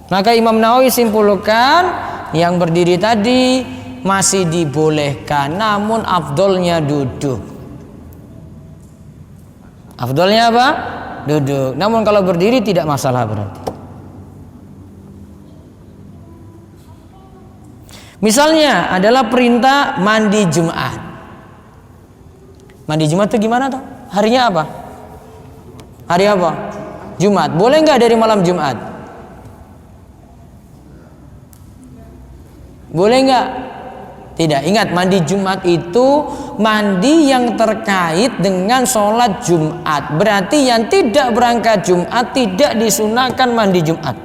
Maka Imam Nawawi simpulkan yang berdiri tadi masih dibolehkan, namun afdolnya duduk. Afdolnya apa? Duduk. Namun kalau berdiri tidak masalah berarti. Misalnya adalah perintah mandi Jumat. Mandi Jumat itu gimana tuh? Harinya apa? Hari apa? Jumat. Boleh nggak dari malam Jumat? Boleh nggak? Tidak. Ingat, mandi Jumat itu mandi yang terkait dengan sholat Jumat. Berarti yang tidak berangkat Jumat tidak disunahkan mandi Jumat.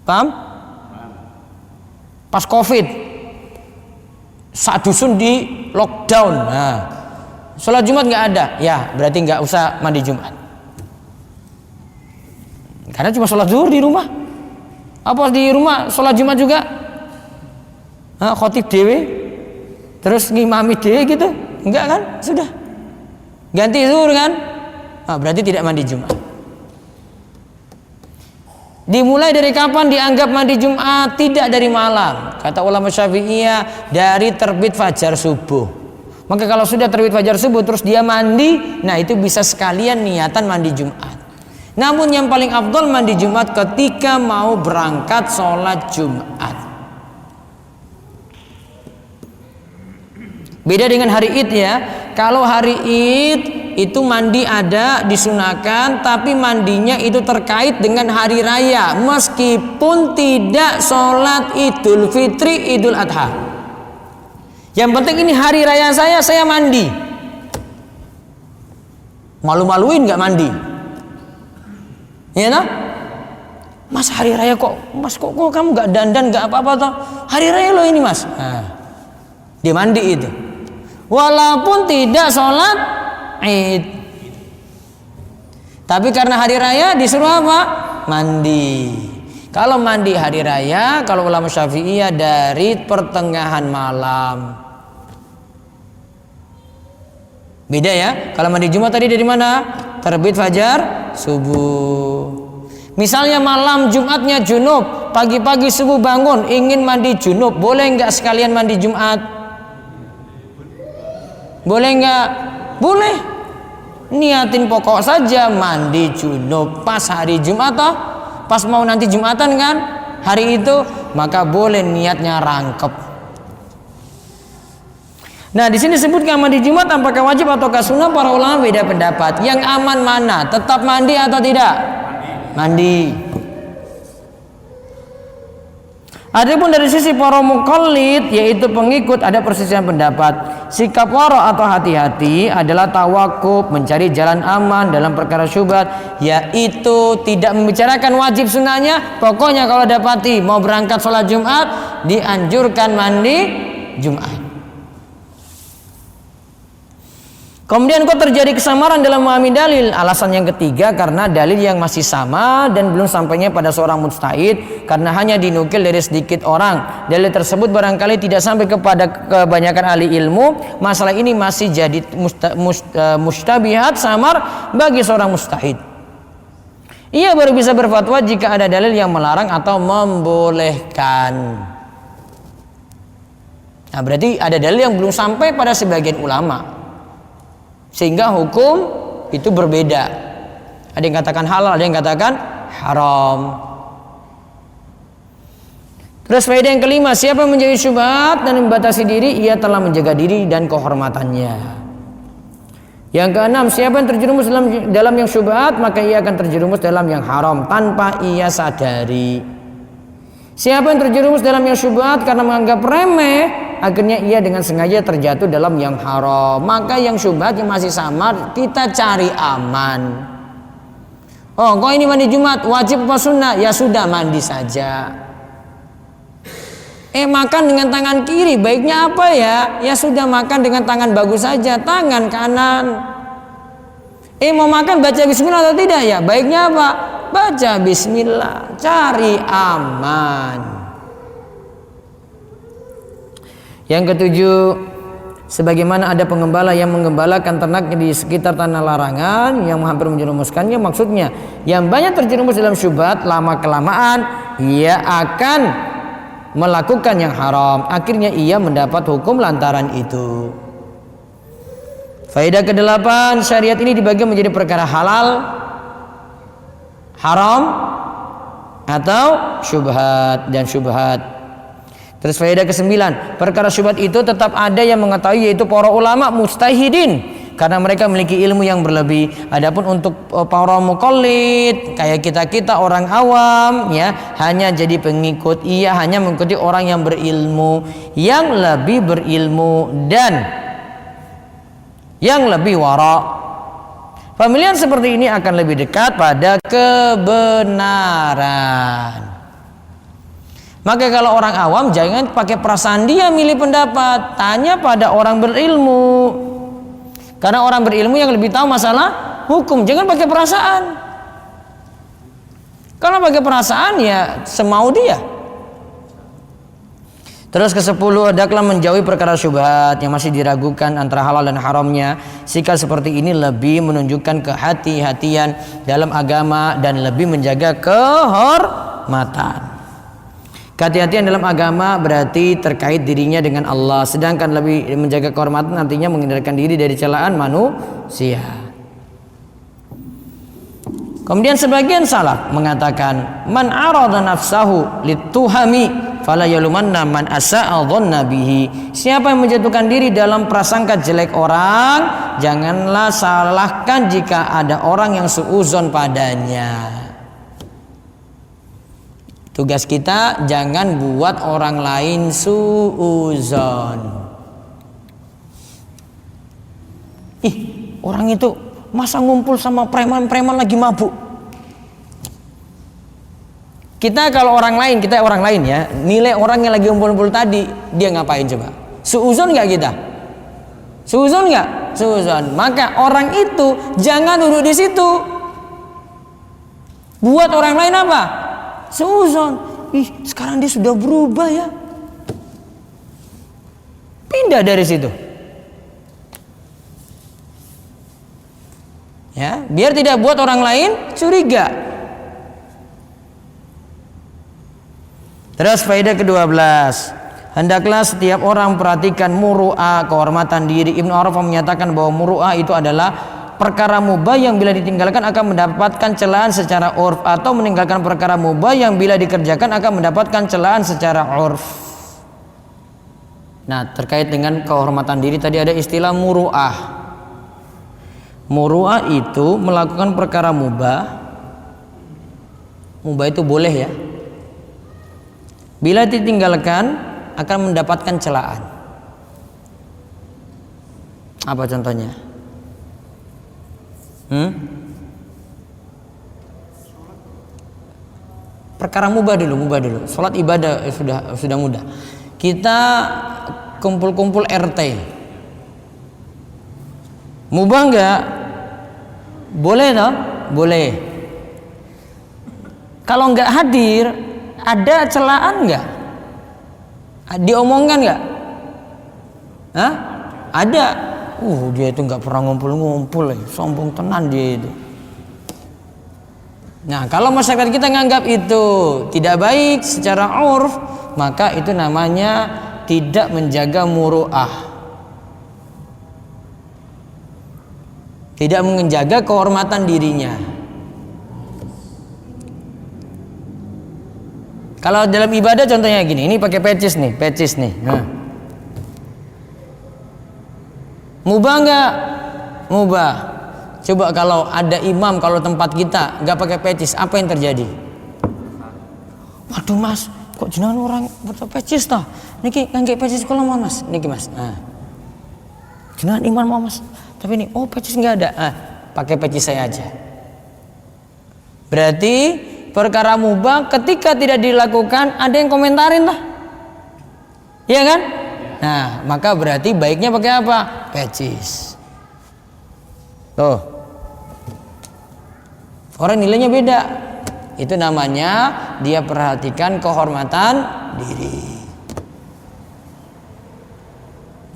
Paham? Pas COVID, saat dusun di lockdown, nah, sholat Jumat nggak ada, ya berarti nggak usah mandi Jumat. Karena cuma sholat zuhur di rumah. Apa di rumah sholat Jumat juga? Khotib dewe, terus ngimami dewe gitu? Enggak kan? Sudah ganti zuhur kan? Berarti tidak mandi Jumat. Dimulai dari kapan dianggap mandi Jumat? Tidak dari malam. Kata ulama Syafi'iyah, dari terbit fajar subuh. Maka kalau sudah terbit fajar subuh terus dia mandi, nah itu bisa sekalian niatan mandi Jumat. Namun yang paling afdol mandi Jumat ketika mau berangkat sholat Jumat. Beda dengan hari Id ya. Kalau hari Id itu mandi ada disunahkan, tapi mandinya itu terkait dengan hari raya, meskipun tidak sholat Idul Fitri, Idul Adha. Yang penting ini hari raya saya mandi. Malu-maluin nggak mandi? Ya nah? Mas hari raya kok kamu nggak dandan nggak apa-apa toh? Hari raya loh ini mas. Nah, dia mandi itu. Walaupun tidak sholat Id, tapi karena hari raya disuruh apa? Mandi. Kalau mandi hari raya, kalau ulama Syafi'iyah dari pertengahan malam. Beda ya. Kalau mandi Jumat tadi dari mana? Terbit fajar subuh. Misalnya malam Jumatnya junub, pagi-pagi subuh bangun ingin mandi junub, boleh nggak sekalian mandi Jumat? Boleh nggak? Boleh. Niatin pokok saja mandi junub pas hari Jumat toh, pas mau nanti Jumatan kan hari itu, maka boleh niatnya rangkep. Nah di sini sebutkan mandi Jumat apakah wajib ataukah sunnah, para ulama beda pendapat. Yang aman mana? Tetap mandi atau tidak? Mandi. Adapun dari sisi para muqallid yaitu pengikut ada perselisihan pendapat. Sikap wara atau hati-hati adalah tawakuf, mencari jalan aman dalam perkara syubhat, yaitu tidak membicarakan wajib sunnahnya. Pokoknya kalau dapati mau berangkat sholat Jumat dianjurkan mandi Jumat. Kemudian kok terjadi kesamaran dalam memahami dalil? Alasan yang ketiga karena dalil yang masih sama dan belum sampainya pada seorang mujtahid, karena hanya dinukil dari sedikit orang. Dalil tersebut barangkali tidak sampai kepada kebanyakan ahli ilmu. Masalah ini masih jadi mustabihat, samar bagi seorang mujtahid. Ia baru bisa berfatwa jika ada dalil yang melarang atau membolehkan. Nah, berarti ada dalil yang belum sampai pada sebagian ulama, sehingga hukum itu berbeda. Ada yang katakan halal, ada yang katakan haram. Terus faedah yang kelima, siapa yang menjadi syubhat dan membatasi diri, ia telah menjaga diri dan kehormatannya. Yang keenam, siapa yang terjerumus dalam yang syubhat, maka ia akan terjerumus dalam yang haram tanpa ia sadari. Siapa yang terjerumus dalam yang syubhat karena menganggap remeh, akhirnya ia dengan sengaja terjatuh dalam yang haram. Maka yang syubhat yang masih samar kita cari aman. Oh, kok ini mandi Jumat wajib apa sunnah? Ya sudah, mandi saja. Makan dengan tangan kiri baiknya apa ya? Ya sudah, makan dengan tangan bagus saja, tangan kanan. Mau makan baca bismillah atau tidak ya? Baiknya apa? Baca bismillah, cari aman. Yang ketujuh, sebagaimana ada pengembala yang menggembalakan ternaknya di sekitar tanah larangan yang hampir menjerumuskannya, maksudnya yang banyak terjerumus dalam syubhat, lama kelamaan ia akan melakukan yang haram, akhirnya ia mendapat hukum lantaran itu. Faedah ke-8, syariat ini dibagi menjadi perkara halal, haram, atau syubhat dan syubhat. Terus faedah ke-9, perkara syubhat itu tetap ada yang mengetahui, yaitu para ulama mujtahidin, karena mereka memiliki ilmu yang berlebih. Adapun untuk para muqallid, kayak kita orang awam, ya, hanya jadi pengikut. Ia hanya mengikuti orang yang berilmu, yang lebih berilmu dan yang lebih wara. Pemilihan seperti ini akan lebih dekat pada kebenaran. Maka kalau orang awam jangan pakai perasaan dia milih pendapat, tanya pada orang berilmu. Karena orang berilmu yang lebih tahu masalah hukum. Jangan pakai perasaan. Kalau pakai perasaan ya semau dia. Terus ke-10, hendaklah menjauhi perkara syubhat yang masih diragukan antara halal dan haramnya. Sikap seperti ini lebih menunjukkan kehati-hatian dalam agama dan lebih menjaga kehormatan. Kehati-hatian dalam agama berarti terkait dirinya dengan Allah, sedangkan lebih menjaga kehormatan artinya menghindarkan diri dari celaan manusia. Kemudian sebagian salaf mengatakan, man arada nafsahu lituhami fala yalumanna man asa'a dhanna bihi. Siapa yang menjatuhkan diri dalam prasangka jelek orang, janganlah salahkan jika ada orang yang suudzon padanya. Tugas kita jangan buat orang lain suudzon. Ih, orang itu masa ngumpul sama preman-preman lagi mabuk. Kita kalau orang lain, kita orang lain ya, nilai orang yang lagi ngumpul-ngumpul tadi, dia ngapain coba? Suudzon nggak kita? Suudzon nggak? Suudzon. Maka orang itu jangan duduk di situ. Buat orang lain apa? Suudzon. Ih, sekarang dia sudah berubah ya. Pindah dari situ. Ya, biar tidak buat orang lain curiga. Terus faedah ke-12, hendaklah setiap orang perhatikan muru'ah, kehormatan diri. Ibnu Arafah menyatakan bahwa muru'ah itu adalah perkara mubah yang bila ditinggalkan akan mendapatkan celaan secara urf, atau meninggalkan perkara mubah yang bila dikerjakan akan mendapatkan celaan secara urf. Nah, terkait dengan kehormatan diri tadi ada istilah muru'ah. Muru'ah itu melakukan perkara mubah. Mubah itu boleh ya. Bila ditinggalkan akan mendapatkan celaan. Apa contohnya? Perkara mubah dulu. Sholat ibadah sudah mudah. Kita kumpul-kumpul RT. Mubah enggak? Boleh toh? Boleh. Kalau enggak hadir, ada celaan enggak? Diomongkan enggak? Hah? Ada. Dia itu nggak pernah ngumpul-ngumpul, sombong tenan dia itu. Nah, kalau masyarakat kita nganggap itu tidak baik secara urf, maka itu namanya tidak menjaga muru'ah, tidak menjaga kehormatan dirinya. Kalau dalam ibadah contohnya gini, ini pakai pecis nih. Nah. Mubah nggak? Mubah. Coba kalau ada imam, kalau tempat kita nggak pakai pecis, apa yang terjadi? Waduh mas, kok jenengan orang berpecis toh? Niki ngangge pecis kalau mau mas, niki mas. Nah, jenengan imam mau mas, tapi ini pecis nggak ada. Pakai pecis saya aja. Berarti perkara mubah ketika tidak dilakukan ada yang komentarin lah, iya kan? Nah, maka berarti baiknya pakai apa? Pecis. Tuh. Orang nilainya beda. Itu namanya dia perhatikan kehormatan diri.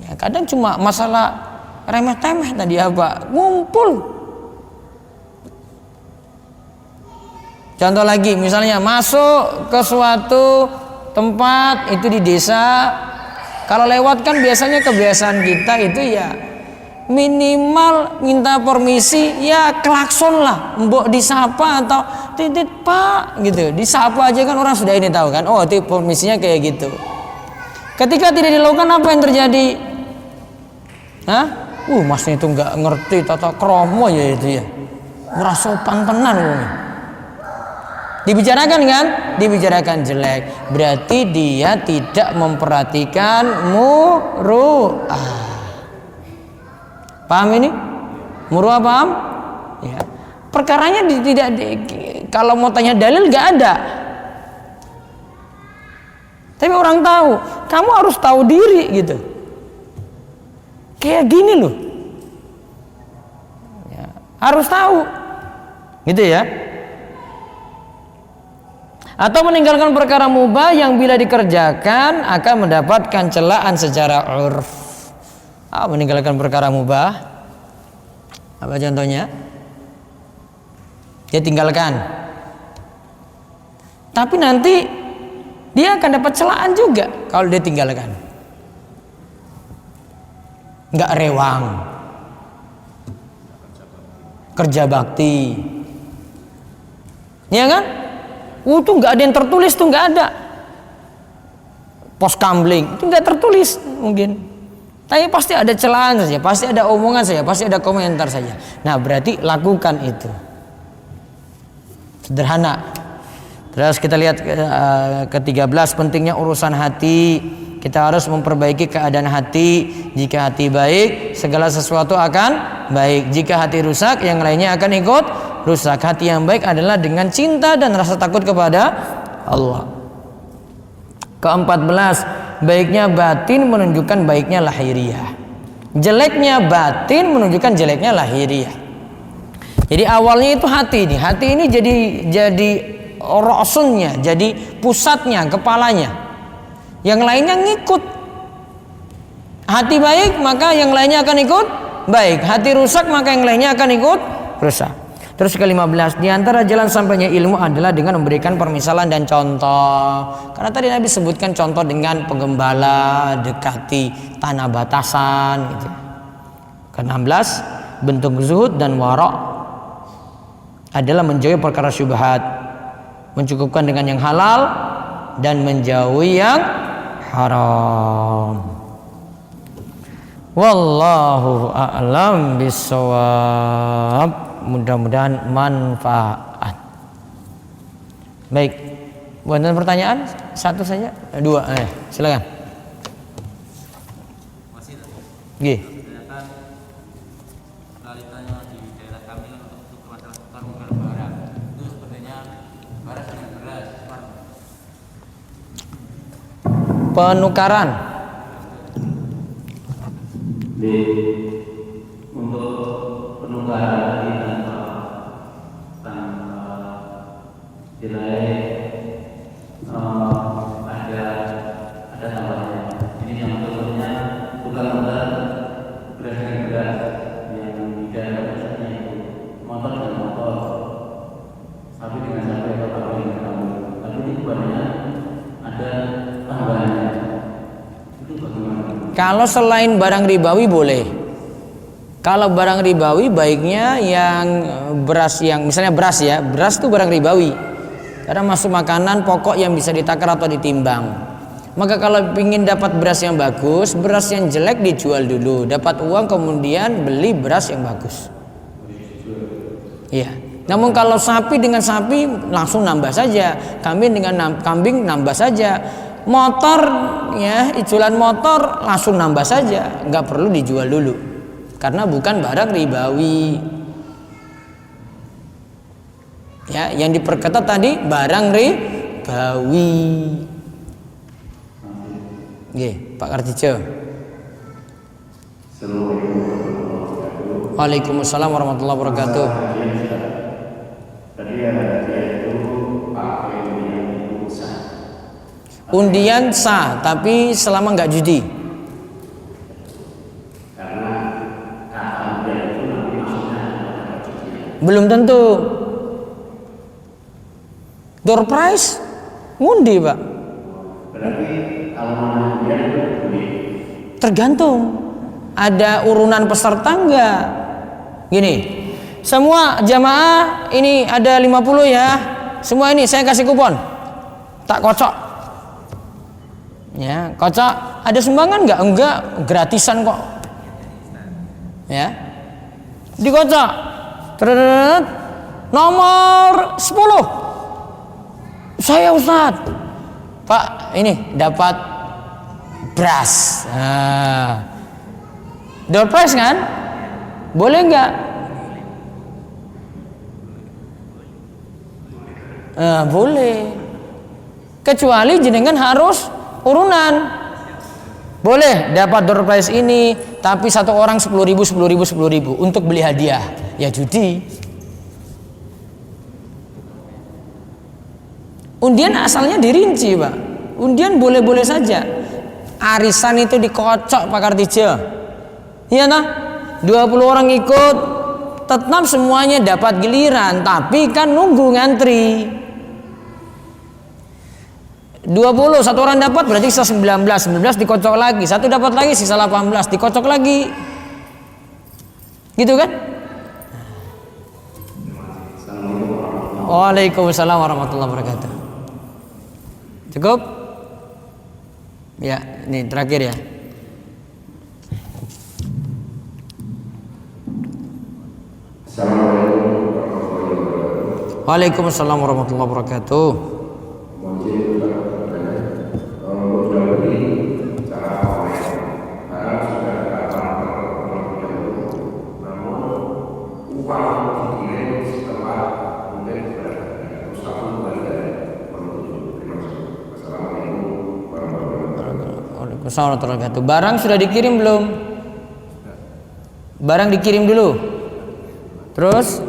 Ya, kadang cuma masalah remeh-temeh tadi apa? Ngumpul. Contoh lagi, misalnya masuk ke suatu tempat itu di desa. Kalau lewat kan biasanya kebiasaan kita itu ya minimal minta permisi ya klakson lah, mbok disapa atau titit pak gitu, disapa aja kan orang sudah ini tahu kan, oh itu permisinya kayak gitu. Ketika tidak dilakukan apa yang terjadi? Hah? Masnya itu nggak ngerti tata kromo ya itu ya, merasa sopan tenan loh. Dibicarakan kan? Dibicarakan jelek. Berarti dia tidak memperhatikan muru'ah. Paham ini? Muru'ah paham? Ya. Perkaranya kalau mau tanya dalil nggak ada. Tapi orang tahu. Kamu harus tahu diri gitu. Kayak gini loh. Ya, harus tahu. Gitu ya. Atau meninggalkan perkara mubah yang bila dikerjakan akan mendapatkan celaan secara urf. Meninggalkan perkara mubah, apa contohnya? Dia tinggalkan, tapi nanti dia akan dapat celaan juga kalau dia tinggalkan. Nggak rewang, kerja bakti, ya kan? Tuh nggak ada yang tertulis, tuh nggak ada. Pos kamling itu nggak tertulis mungkin, tapi pasti ada celaan saja, pasti ada omongan saja, pasti ada komentar saja. Nah berarti lakukan itu, sederhana. Terus kita lihat ke-13, pentingnya urusan hati. Kita harus memperbaiki keadaan hati. Jika hati baik, segala sesuatu akan baik. Jika hati rusak, yang lainnya akan ikut rusak. Hati yang baik adalah dengan cinta dan rasa takut kepada Allah. Ke-14, baiknya batin menunjukkan baiknya lahiriah. Jeleknya batin menunjukkan jeleknya lahiriah. Jadi awalnya itu hati nih. Hati ini jadi rasunnya, jadi pusatnya, kepalanya. Yang lainnya ngikut. Hati baik maka yang lainnya akan ikut baik. Hati rusak maka yang lainnya akan ikut rusak. Terus ke-15, di antara jalan sampainya ilmu adalah dengan memberikan permisalan dan contoh. Karena tadi Nabi sebutkan contoh dengan penggembala, dekati tanah batasan gitu. Ke-16, bentuk zuhud dan wara' adalah menjauhi perkara syubhat, mencukupkan dengan yang halal dan menjauhi yang haram. Wallahu a'lam bishawab. Mudah-mudahan manfaat. Baik, ada pertanyaan? Satu saja? Dua? Silakan. Gih. Penukaran. Untuk penukaran nilai ada tambahannya. Ini yang contohnya tukar motor beras dengan beras, yang tidak ada prosesnya itu motor dengan motor, sapi dengan sapi atau kambing dengan kambing. Tapi ini banyak ada tambahannya. Itu bagaimana? Kalau selain barang ribawi boleh. Kalau barang ribawi baiknya yang beras, yang misalnya beras ya, beras itu barang ribawi. Karena masuk makanan pokok yang bisa ditakar atau ditimbang. Maka kalau ingin dapat beras yang bagus, beras yang jelek dijual dulu, dapat uang kemudian beli beras yang bagus. Iya. Namun kalau sapi dengan sapi langsung nambah saja, kambing dengan kambing nambah saja, motor ya, ijulan motor langsung nambah saja, nggak perlu dijual dulu, karena bukan barang ribawi. Ya, yang diperketat tadi barang ribawi. Nggih, Pak Kartijo. Waalaikumsalam warahmatullahi wabarakatuh. Undian sah, tapi selama nggak judi. Belum tentu. Door prize ngundi, Pak. Tergantung. Ada urunan peserta enggak? Gini, semua jamaah ini ada 50 ya. Semua ini saya kasih kupon. Tak kocok. Ya, kocok. Ada sumbangan enggak? Enggak, gratisan kok. Ya. Dikocok. Nomor 10. Saya Ustaz. Pak, ini dapat beras. Door prize kan? Boleh nggak? Boleh. Kecuali jenengan harus urunan. Boleh dapat door prize ini, tapi satu orang 10.000 untuk beli hadiah. Ya judi. Undian asalnya dirinci, Pak. Undian boleh-boleh saja. Arisan itu dikocok Pak Kartijo. Iya nah? 20 orang ikut, tetap semuanya dapat giliran, tapi kan nunggu ngantri. 20 satu orang dapat berarti sisa 19 dikocok lagi, satu dapat lagi sisa 18 dikocok lagi. Gitu kan? Waalaikumsalam warahmatullahi wabarakatuh. Cukup? Ya, ini terakhir ya. Waalaikumsalam warahmatullahi wabarakatuh. Waalaikumsalam. Barang sudah dikirim belum? Barang dikirim dulu. Terus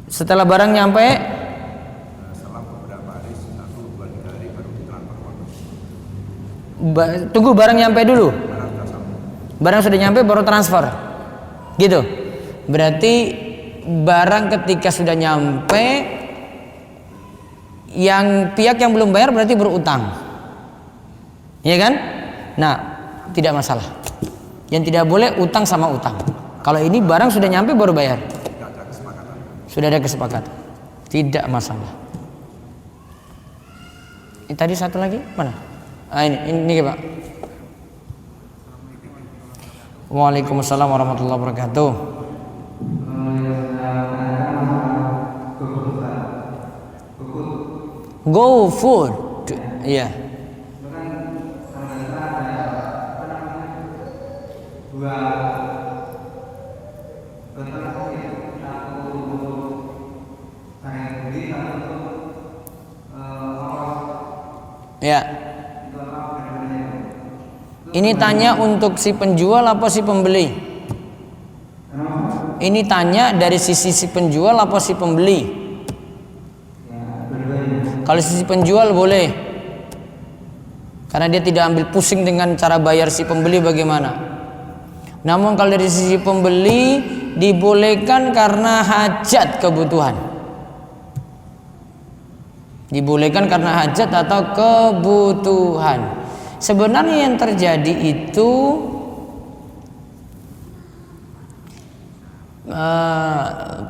setelah barang nyampe, tunggu barang nyampe dulu. Barang sudah nyampe baru transfer. Gitu. Berarti barang ketika sudah nyampe, yang pihak yang belum bayar berarti berutang. Iya kan? Nah, tidak masalah. Yang tidak boleh utang sama utang. Kalau ini barang sudah nyampe baru bayar. Sudah ada kesepakatan. Tidak masalah. Ini tadi satu lagi mana? Ini Pak. Waalaikumsalam warahmatullahi wabarakatuh. Go food. Iya. Ya. Ini tanya untuk si penjual apa si pembeli? Ini tanya dari sisi si penjual apa si pembeli? Kalau sisi penjual boleh, karena dia tidak ambil pusing dengan cara bayar si pembeli bagaimana. Namun kalau dari sisi pembeli dibolehkan karena hajat kebutuhan. Dibolehkan karena hajat atau kebutuhan. Sebenarnya yang terjadi itu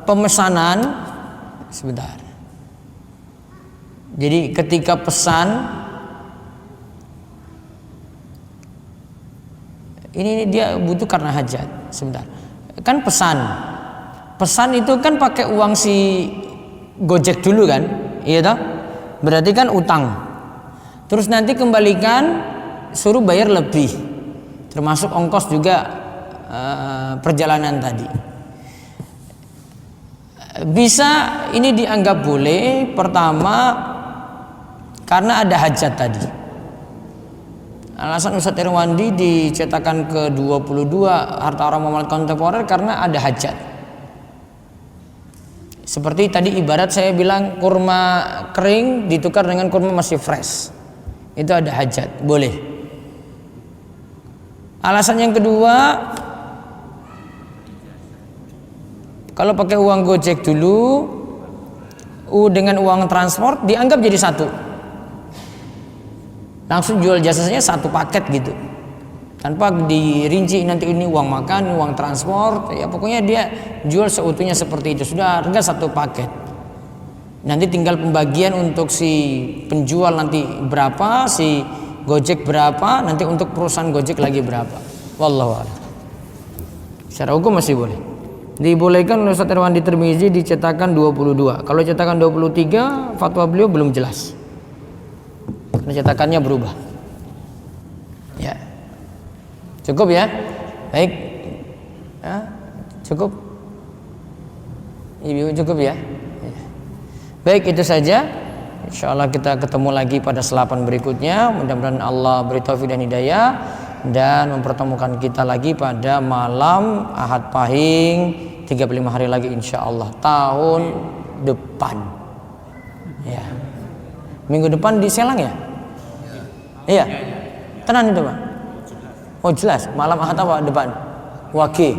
pemesanan sebentar. Jadi ketika pesan ini dia butuh karena hajat. Sebentar. Kan pesan itu kan pakai uang si Gojek dulu kan, iya toh? Berarti kan utang. Terus nanti kembalikan, suruh bayar lebih, termasuk ongkos juga perjalanan tadi. Bisa ini dianggap boleh. Pertama, karena ada hajat tadi. Alasan Ustadz Irwandi dicetakan ke-22 Harta Orang Muamalat Kontemporer karena ada hajat. Seperti tadi ibarat saya bilang kurma kering ditukar dengan kurma masih fresh. Itu ada hajat, boleh. Alasan yang kedua, kalau pakai uang Gojek dulu dengan uang transport dianggap jadi satu. langsung jual jasanya satu paket gitu, tanpa dirinci nanti ini uang makan, uang transport, ya pokoknya dia jual seutuhnya seperti itu, sudah harga satu paket. Nanti tinggal pembagian untuk si penjual nanti berapa, si Gojek berapa, nanti untuk perusahaan Gojek lagi berapa. Wallahu a'lam. Secara hukum masih boleh. Dibolehkan oleh Ustaz Irwandi Tirmizi dicetakan 22. Kalau cetakan 23, fatwa beliau belum jelas. Karena cetakannya berubah. Ya. Cukup ya? Baik. Ya, cukup. Ibu cukup ya? Baik, itu saja. Insyaallah kita ketemu lagi pada selapan berikutnya. Mudah-mudahan Allah beri taufik dan hidayah dan mempertemukan kita lagi pada malam Ahad Pahing 35 hari lagi insyaallah tahun depan. Ya. Minggu depan di Selang ya? Iya. Tenan itu, Pak. Oh, jelas. Malam Ahad apa depan? Wage.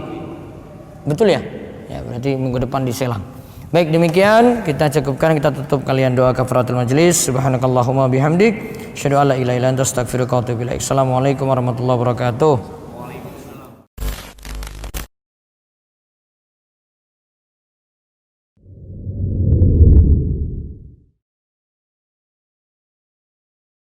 Betul ya? Ya, berarti minggu depan di Selang. Baik, demikian kita cukupkan, kita tutup kalian doa kafaratul majelis. Subhanakallahumma bihamdik, asyhadu an la ilaha illa anta astaghfiruka wa atubu ilaik. Assalamualaikum warahmatullahi wabarakatuh.